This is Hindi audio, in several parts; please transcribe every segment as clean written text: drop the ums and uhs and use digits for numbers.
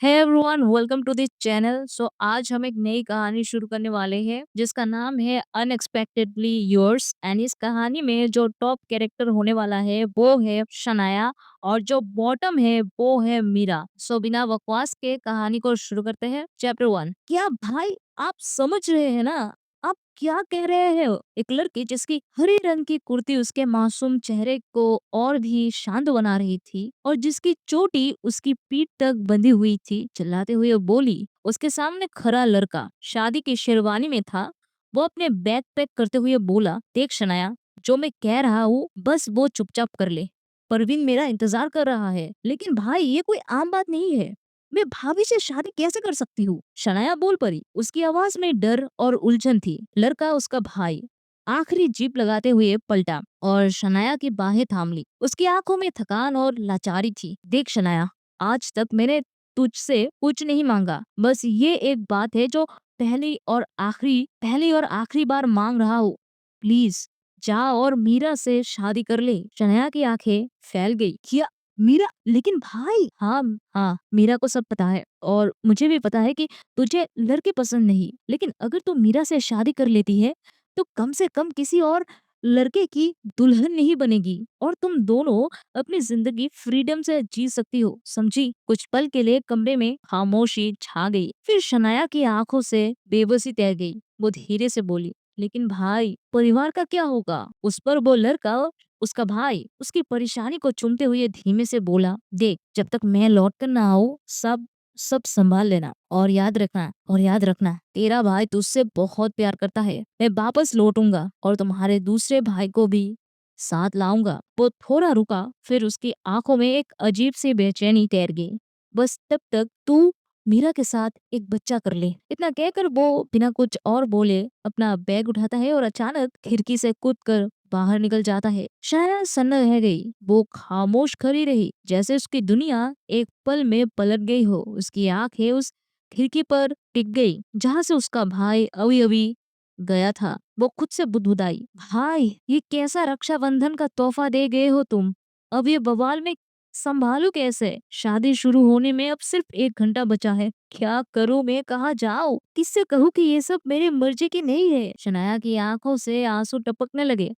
Hey everyone, welcome to this channel. आज हम एक नई कहानी शुरू करने वाले हैं जिसका नाम है अनएक्सपेक्टेडली योर्स। एंड इस कहानी में जो टॉप कैरेक्टर होने वाला है वो है शनाया और जो बॉटम है वो है मीरा। बिना बकवास के कहानी को शुरू करते हैं। चैप्टर 1। क्या भाई आप समझ रहे हैं ना आप क्या कह रहे हैं? एक लड़की जिसकी हरे रंग की कुर्ती उसके मासूम चेहरे को और भी शांत बना रही थी और जिसकी चोटी उसकी पीठ तक बंधी हुई थी, चिल्लाते हुए बोली। उसके सामने खड़ा लड़का शादी की शेरवानी में था। वो अपने बैग पैक करते हुए बोला, देख शनाया, जो मैं कह रहा हूँ बस वो चुपचाप कर ले। परवीन मेरा इंतजार कर रहा है। लेकिन भाई ये कोई आम बात नहीं है। मैं भाभी से शादी कैसे कर सकती हूँ? शनाया बोल पड़ी। उसकी आवाज में डर और उलझन थी। लड़का, उसका भाई, आखिरी जीप लगाते हुए पलटा और शनाया की बाहें थाम ली। उसकी आंखों में थकान और लाचारी थी। देख शनाया, आज तक मैंने तुझसे कुछ नहीं मांगा। बस ये एक बात है जो पहली और आखिरी बार मांग रहा हूँ। प्लीज जा और मीरा से शादी कर ले। शनाया की आंखें फैल गई। क्या? मीरा? लेकिन भाई। हाँ, हाँ, मीरा को सब पता है और मुझे भी पता है कि तुझे लड़के पसंद नहीं। लेकिन अगर तू मीरा से शादी कर लेती है तो कम से कम किसी और लड़के की दुल्हन नहीं बनेगी और तुम दोनों अपनी जिंदगी फ्रीडम से जी सकती हो, समझी? कुछ पल के लिए कमरे में खामोशी छा गई। फिर शनाया की आंखों से बेबसी तैर गई। वो धीरे से बोली, लेकिन भाई परिवार का क्या होगा? उस पर वो लड़का, उसका भाई, उसकी परेशानी को चूमते हुए धीमे से बोला, देख, जब तक मैं लौट कर ना आऊं सब सब संभाल लेना और याद रखना तेरा भाई तुझसे बहुत प्यार करता है। मैं वापस लौटूंगा और तुम्हारे दूसरे भाई को भी साथ लाऊंगा। वो थोड़ा रुका, फिर उसकी आंखों में एक अजीब सी बेचैनी तैर गई। बस तब तक तू मीरा के साथ एक बच्चा कर ले। इतना कहकर वो बिना कुछ और बोले अपना बैग उठाता है और अचानक खिड़की से कूदकर बाहर निकल जाता है। शायद सन्न रह गई। वो खामोश खड़ी रही, जैसे उसकी दुनिया एक पल में पलट गई हो। उसकी आंखें उस खिड़की पर टिक गई जहां से उसका भाई अभी अभी गया था। वो खुद से बुदबुदाई, भाई ये कैसा रक्षाबंधन का तोहफा दे गए हो तुम? अब ये बवाल में संभालू कैसे? शादी शुरू होने में अब सिर्फ 1 घंटा बचा है। क्या करूं मैं? कहाँ जाऊं? किससे कहूँ कि ये सब मेरी मर्जी की नहीं है? शनाया की आंखों से आंसू टपकने लगे,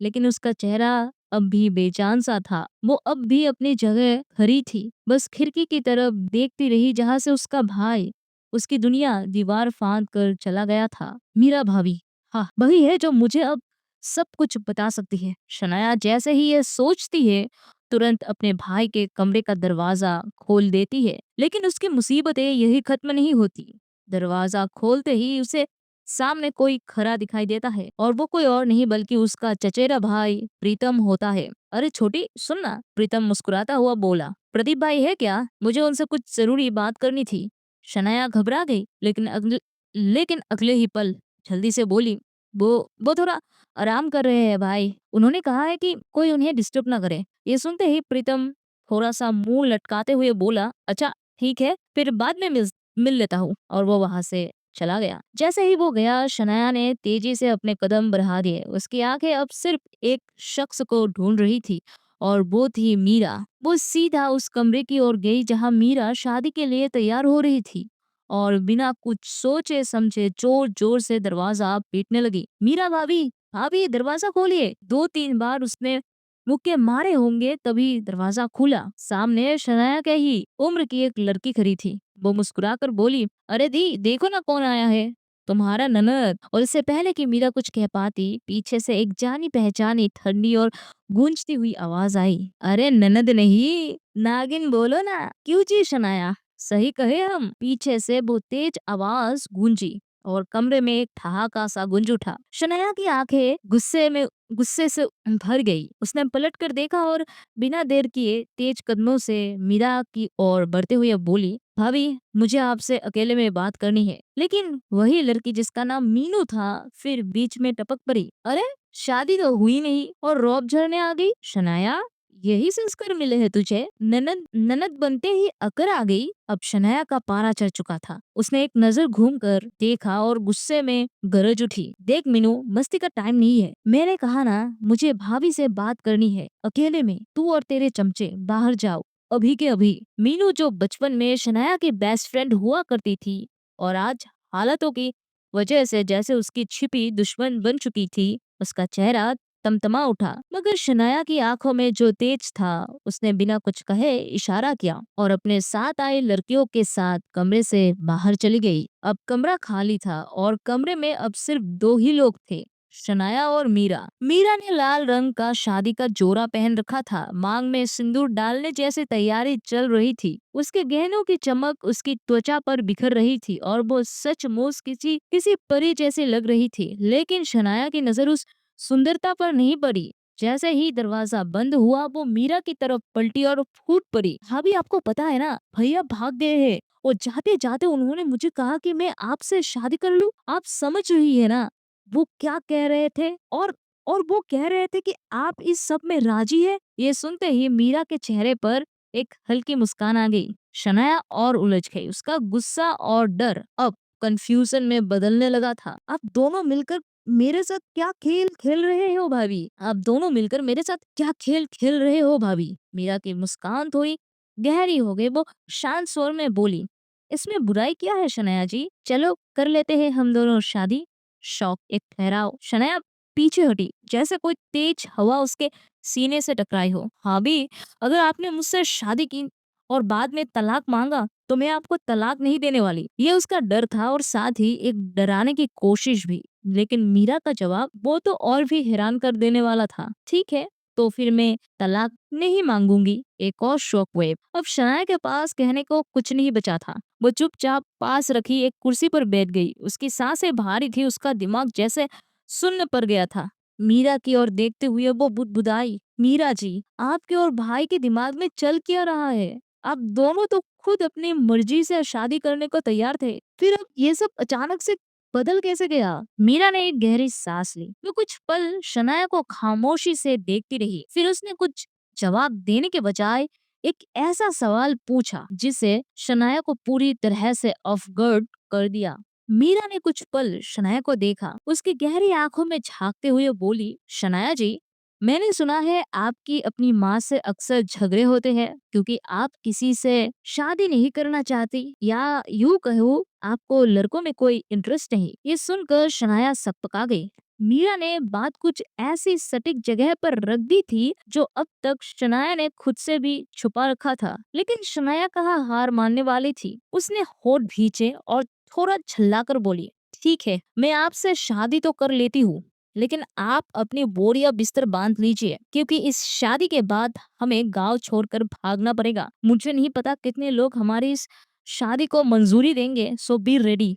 लेकिन उसका चेहरा अब भी बेजान सा था। वो अब भी अपनी जगह खड़ी थी, बस खिड़की की तरफ देखती रही जहां से उसका भाई, उसकी दुनिया दीवार फांद कर चला गया था। मीरा भाभी, हाँ वही है जो मुझे अब सब कुछ बता सकती है। शनाया जैसे ही ये सोचती है तुरंत अपने भाई के कमरे का दरवाजा खोल देती है। लेकिन उसकी मुसीबतें यही खत्म नहीं होती। दरवाजा खोलते ही उसे सामने कोई खड़ा दिखाई देता है और वो कोई और नहीं बल्कि उसका चचेरा भाई प्रीतम होता है। अरे छोटी सुनना, प्रीतम मुस्कुराता हुआ बोला। प्रदीप भाई है क्या? मुझे उनसे कुछ जरूरी बात करनी थी। शनाया घबरा गई, लेकिन अगले ही पल जल्दी से बोली, वो थोड़ा आराम कर रहे हैं भाई। उन्होंने कहा है कि कोई उन्हें डिस्टर्ब ना करे। ये सुनते ही प्रीतम थोड़ा सा मुंह लटकाते हुए बोला, अच्छा ठीक है, फिर बाद में मिल लेता हूँ। और वो वहां से चला गया। जैसे ही वो गया शनाया ने तेजी से अपने कदम बढ़ा दिए। उसकी आंखें अब सिर्फ एक शख्स को ढूंढ रही थी और वो थी मीरा। वो सीधा उस कमरे की ओर गई जहां मीरा शादी के लिए तैयार हो रही थी और बिना कुछ सोचे समझे जोर जोर से दरवाजा पीटने लगी। मीरा भाभी, भाभी दरवाजा खोलिए। 2-3 बार उसने मुक्के मारे होंगे तभी दरवाजा खुला। सामने शनाया के ही उम्र की एक लड़की खड़ी थी। वो मुस्कुराकर बोली, अरे दी देखो ना कौन आया है, तुम्हारा ननद। और इससे पहले कि मीरा कुछ कह पाती पीछे से एक जानी पहचानी ठंडी और गूंजती हुई आवाज आई, अरे ननद नहीं नागिन बोलो ना। क्यों जी शनाया, सही कहे हम। पीछे से वो तेज आवाज गूंजी और कमरे में एक ठहाका सा गुंज उठा। शनाया की आंखें गुस्से से भर गई। उसने पलट कर देखा और बिना देर किए तेज कदमों से मीरा की ओर बढ़ते हुए बोली, भाभी मुझे आपसे अकेले में बात करनी है। लेकिन वही लड़की जिसका नाम मीनू था फिर बीच में टपक पड़ी, अरे शादी तो हुई नहीं और रौब झरने आ गई। शनाया, यही संस्कार मिले हैं तुझे? ननद ननद बनते ही अकर आ गई। अब शनाया का पारा चढ़ चुका था। उसने एक नजर घूम कर देखा और गुस्से में गरज उठी, देख मीनू, मस्ती का टाइम नहीं है। मैंने कहा ना मुझे भाभी से बात करनी है अकेले में। तू और तेरे चमचे बाहर जाओ अभी के अभी। मीनू जो बचपन में शनाया की बेस्ट फ्रेंड हुआ करती थी और आज हालातों की वजह से जैसे उसकी छिपी दुश्मन बन चुकी थी, उसका चेहरा तमतमा उठा। मगर शनाया की आंखों में जो तेज था, उसने बिना कुछ कहे इशारा किया और अपने साथ आई लड़कियों के साथ कमरे से बाहर चली गई। अब कमरा खाली था और कमरे में अब सिर्फ दो ही लोग थे, शनाया और मीरा। मीरा ने लाल रंग का शादी का जोड़ा पहन रखा था, मांग में सिंदूर डालने जैसी तैयारी चल रही थी। उसके गहनों की चमक उसकी त्वचा पर बिखर रही थी और वो सचमुच किसी किसी परी जैसी लग रही थी। लेकिन शनाया की नजर उस सुंदरता पर नहीं पड़ी। जैसे ही दरवाजा बंद हुआ, वो मीरा की तरफ पलटी और फूट पड़ी। भाभी, आपको पता है ना, भैया भाग गए हैं और जाते जाते उन्होंने मुझे कहा कि मैं आपसे शादी कर लूं। आप समझ रही है ना वो क्या कह रहे थे? और वो कह रहे थे कि आप इस सब में राजी है। ये सुनते ही मीरा के चेहरे पर एक हल्की मुस्कान आ गई। शनाया और उलझ गई। उसका गुस्सा और डर अब कंफ्यूजन में बदलने लगा था। आप दोनों मिलकर मेरे साथ क्या खेल खेल रहे हो भाभी? आप दोनों मिलकर मेरे साथ क्या खेल खेल रहे हो भाभी? मीरा की मुस्कान थोड़ी गहरी हो गई। वो शांत स्वर में बोली, इसमें बुराई क्या है शनाया जी? चलो कर लेते हैं हम दोनों शादी। शौक एक ठहराव। शनाया पीछे हटी, जैसे कोई तेज हवा उसके सीने से टकराई हो। हाँ भी, अगर आपने मुझसे शादी की और बाद में तलाक मांगा तो मैं आपको तलाक नहीं देने वाली। ये उसका डर था और साथ ही एक डराने की कोशिश भी। लेकिन मीरा का जवाब वो तो और भी हैरान कर देने वाला था। ठीक है, तो फिर मैं तलाक नहीं मांगूंगी। एक और शॉक वेव। अब शनाया के पास कहने को कुछ नहीं बचा था। वो चुपचाप पास रखी एक कुर्सी पर बैठ गई। उसकी सांसें भारी थी, उसका दिमाग जैसे सुन्न पड़ गया था। मीरा की ओर देखते हुए वो बुदबुदाई, मीरा जी, आपके और भाई के दिमाग में चल क्या रहा है? आप दोनों तो खुद अपनी मर्जी से शादी करने को तैयार थे, फिर अब ये सब अचानक से बदल कैसे गया? मीरा ने एक गहरी सांस ली। वो कुछ पल शनाया को खामोशी से देखती रही। फिर उसने कुछ जवाब देने के बजाय एक ऐसा सवाल पूछा जिसे शनाया को पूरी तरह से ऑफ गार्ड कर दिया। मीरा ने कुछ पल शनाया को देखा। उसकी गहरी आंखों में झांकते हुए बोली, शनाया जी, मैंने सुना है आपकी अपनी माँ से अक्सर झगड़े होते हैं क्योंकि आप किसी से शादी नहीं करना चाहती, या यूं कहो आपको लड़कों में कोई इंटरेस्ट नहीं। ये सुनकर शनाया सकपका गई। मीरा ने बात कुछ ऐसी सटीक जगह पर रख दी थी जो अब तक शनाया ने खुद से भी छुपा रखा था। लेकिन शनाया कहाँ हार मानने वाली थी। उसने होठ भींचे और थोड़ा झल्लाकर बोली, ठीक है, मैं आपसे शादी तो कर लेती हूँ, लेकिन आप अपनी बोरिया बिस्तर बांध लीजिए क्योंकि इस शादी के बाद हमें गांव छोड़कर भागना पड़ेगा। मुझे नहीं पता कितने लोग हमारी इस शादी को मंजूरी देंगे, सो बी रेडी।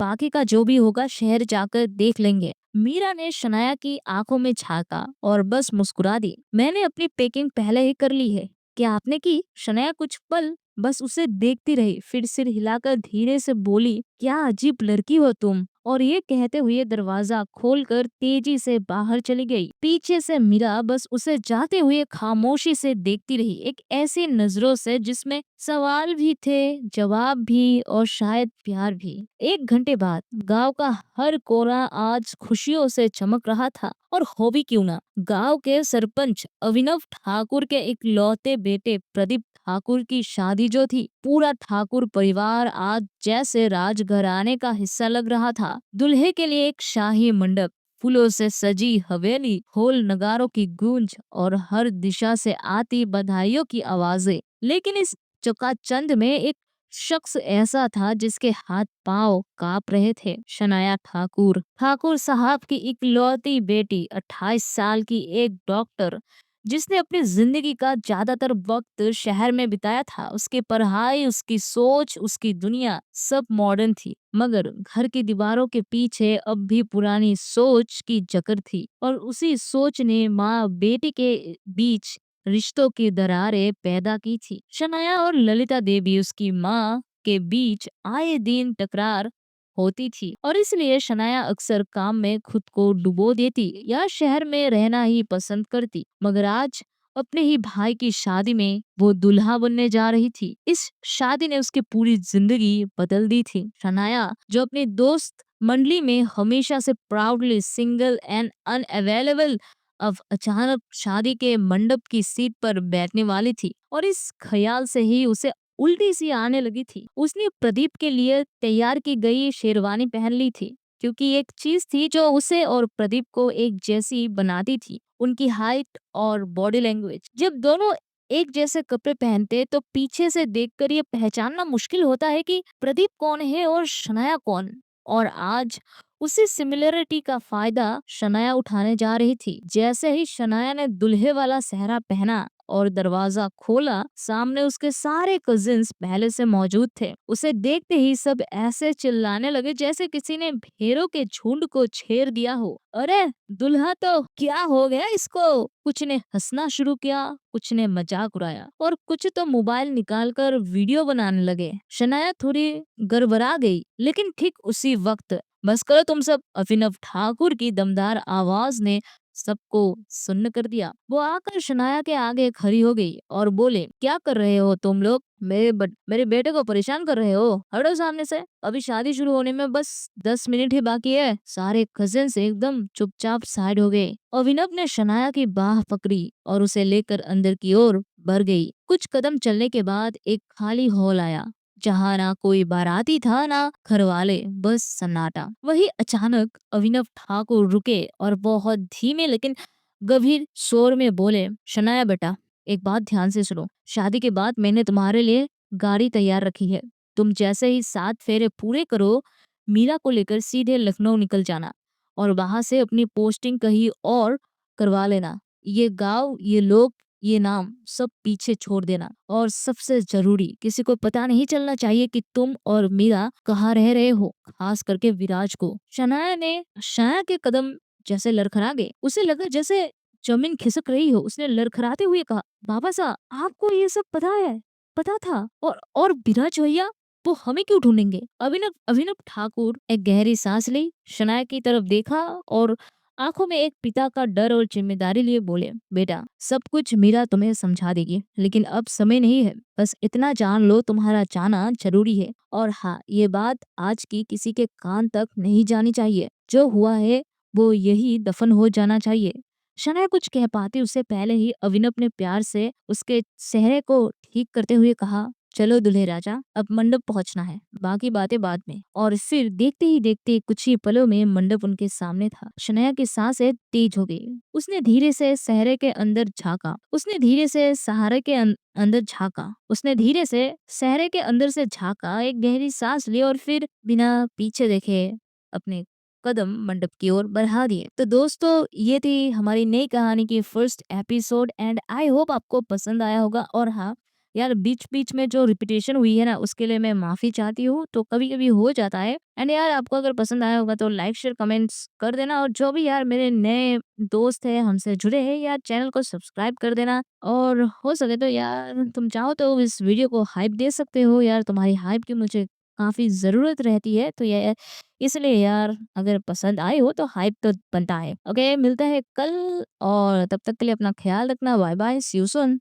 बाकी का जो भी होगा शहर जाकर देख लेंगे। मीरा ने शनाया की आंखों में झांका और बस मुस्कुरा दी। मैंने अपनी पैकिंग पहले ही कर ली है। क्या आपने की? शनाया कुछ पल बस उसे देखती रही, फिर सिर हिलाकर धीरे से बोली, क्या अजीब लड़की हो तुम। और ये कहते हुए दरवाजा खोलकर तेजी से बाहर चली गई। पीछे से मीरा बस उसे जाते हुए खामोशी से देखती रही, एक ऐसी नजरों से जिसमें सवाल भी थे, जवाब भी और शायद प्यार भी। एक घंटे बाद गांव का हर कोना आज खुशियों से चमक रहा था। और हो भी क्यों ना, गांव के सरपंच अभिनव ठाकुर के इकलौते बेटे प्रदीप ठाकुर की शादी जो थी, पूरा ठाकुर परिवार आज जैसे राजघराने का हिस्सा लग रहा था। दूल्हे के लिए एक शाही मंडप, फूलों से सजी हवेली, ढोल नगारों की गूंज और हर दिशा से आती बधाइयों की आवाजें। लेकिन इस चकाचंद में एक शख्स ऐसा था जिसके हाथ पांव कांप रहे थे। शनाया ठाकुर, ठाकुर साहब की इकलौती बेटी, 28 साल की एक डॉक्टर जिसने अपनी जिंदगी का ज्यादातर वक्त शहर में बिताया था। उसकी पढ़ाई, उसकी सोच, उसकी दुनिया सब मॉडर्न थी, मगर घर की दीवारों के पीछे अब भी पुरानी सोच की जकड़ थी। और उसी सोच ने माँ बेटी के बीच रिश्तों की दरारें पैदा की थी। शनाया और ललिता देवी, उसकी माँ के बीच आए दिन तकरार होती थी और इसलिए शनाया अक्सर काम में खुद को डुबो देती या शहर में रहना ही पसंद करती। मगर आज अपने ही भाई की शादी में वो दुल्हा बनने जा रही थी। इस शादी ने उसकी पूरी जिंदगी बदल दी थी। शनाया जो अपने दोस्त मंडली में हमेशा से प्राउडली सिंगल एंड अनअवेलेबल अब अचानक शादी के मंडप की सीट पर बैठने वाली थी और इस ख्याल से ही उसे उल्टी सी आने लगी थी। उसने प्रदीप के लिए तैयार की गई शेरवानी पहन ली थी क्योंकि एक चीज थी जो उसे और प्रदीप को एक जैसी बनाती थी, उनकी हाइट और बॉडी लैंग्वेज। जब दोनों एक जैसे कपड़े पहनते तो पीछे से देखकर ये पहचानना मुश्किल होता है कि प्रदीप कौन है और शनाया कौन। और आज उसी सिमिलरिटी का फायदा शनाया उठाने जा रही थी। जैसे ही शनाया ने दुल्हे वाला सेहरा पहना और दरवाजा खोला, सामने उसके सारे कजिन्स पहले से मौजूद थे। उसे देखते ही सब ऐसे चिल्लाने लगे जैसे किसी ने भेड़ों के झुंड को छेड़ दिया हो। अरे दुल्हा तो क्या हो गया इसको? कुछ ने हंसना शुरू किया, कुछ ने मजाक उड़ाया और कुछ तो मोबाइल निकालकर वीडियो बनाने लगे। शनाया थोड़ी गड़बड़ा गई, लेकिन ठीक उसी वक्त बस करो तुम सब, अभिनव ठाकुर की दमदार आवाज ने सबको सुन्न कर दिया। वो आकर शनाया के आगे खड़ी हो गई और बोले, क्या कर रहे हो तुम लोग? मेरे बेटे को परेशान कर रहे हो? हटो सामने से, अभी शादी शुरू होने में बस 10 मिनट ही बाकी है। सारे कजिन से एकदम चुपचाप साइड हो गए। अभिनव ने शनाया की बाह पकड़ी और उसे लेकर अंदर की ओर बढ़ गई। कुछ कदम चलने के बाद एक खाली हॉल आया जहाँ ना कोई बाराती था ना घरवाले, बस सन्नाटा। वही अचानक अभिनव ठाकुर रुके और बहुत धीमे लेकिन गंभीर स्वर में बोले, शनाया बेटा, एक बात ध्यान से सुनो। शादी के बाद मैंने तुम्हारे लिए गाड़ी तैयार रखी है। तुम जैसे ही 7 फेरे पूरे करो, मीरा को लेकर सीधे लखनऊ निकल जाना और वहां से अपनी पोस्टिंग कहीं और करवा लेना। ये गांव, ये लोग, ये नाम सब पीछे छोड़ देना। और सबसे जरूरी, किसी को पता नहीं चलना चाहिए कि तुम और मीरा कहाँ रह रहे हो, खास करके विराज को। शनाया ने शाया के कदम जैसे लड़खड़ा गए। उसे लगा जैसे जमीन खिसक रही हो। उसने लड़खड़ाते हुए कहा, बाबा साहब, आपको ये सब पता है? पता था? और विराज भैया, वो हमें क्यों ढूंढेंगे? अभिनव अभिनव ठाकुर एक गहरी सांस ली, शनाया की तरफ देखा और आंखों में एक पिता का डर और जिम्मेदारी लिए बोले, बेटा, सब कुछ मीरा तुम्हें समझा देगी, लेकिन अब समय नहीं है। बस इतना जान लो, तुम्हारा जाना जरूरी है। और हाँ, ये बात आज की किसी के कान तक नहीं जानी चाहिए। जो हुआ है वो यही दफन हो जाना चाहिए। शनाया कुछ कह पाती उससे पहले ही अभिनव ने प्यार से उसके चेहरे को ठीक करते हुए कहा, चलो दूल्हे राजा, अब मंडप पहुंचना है, बाकी बातें बाद में। और फिर देखते ही देखते कुछ ही पलों में मंडप उनके सामने था। शनाया की सांसें तेज हो गई। उसने धीरे से सहरे के अंदर झांका। उसने धीरे से सहारे के अंदर झांका। उसने धीरे से सहरे के अंदर से झांका, एक गहरी सांस ली और फिर बिना पीछे देखे अपने कदम मंडप की ओर बढ़ा दिए। तो दोस्तों, ये थी हमारी नई कहानी की first episode and I hope आपको पसंद आया होगा। और हाँ यार, बीच बीच में जो रिपीटेशन हुई है ना, उसके लिए मैं माफी चाहती हूँ। तो कभी कभी हो जाता है। एंड यार, आपको अगर पसंद आया होगा तो लाइक शेयर कमेंट्स कर देना। और जो भी यार मेरे नए दोस्त है हमसे जुड़े हैं यार, चैनल को सब्सक्राइब कर देना। और हो सके तो यार, तुम चाहो तो इस वीडियो को हाइप दे सकते हो यार। तुम्हारी हाइप की मुझे काफी जरूरत रहती है। तो ये इसलिए यार, अगर पसंद आई हो तो हाइप तो बनता है। ओके, मिलता है कल और तब तक के लिए अपना ख्याल रखना। Bye bye, see you soon.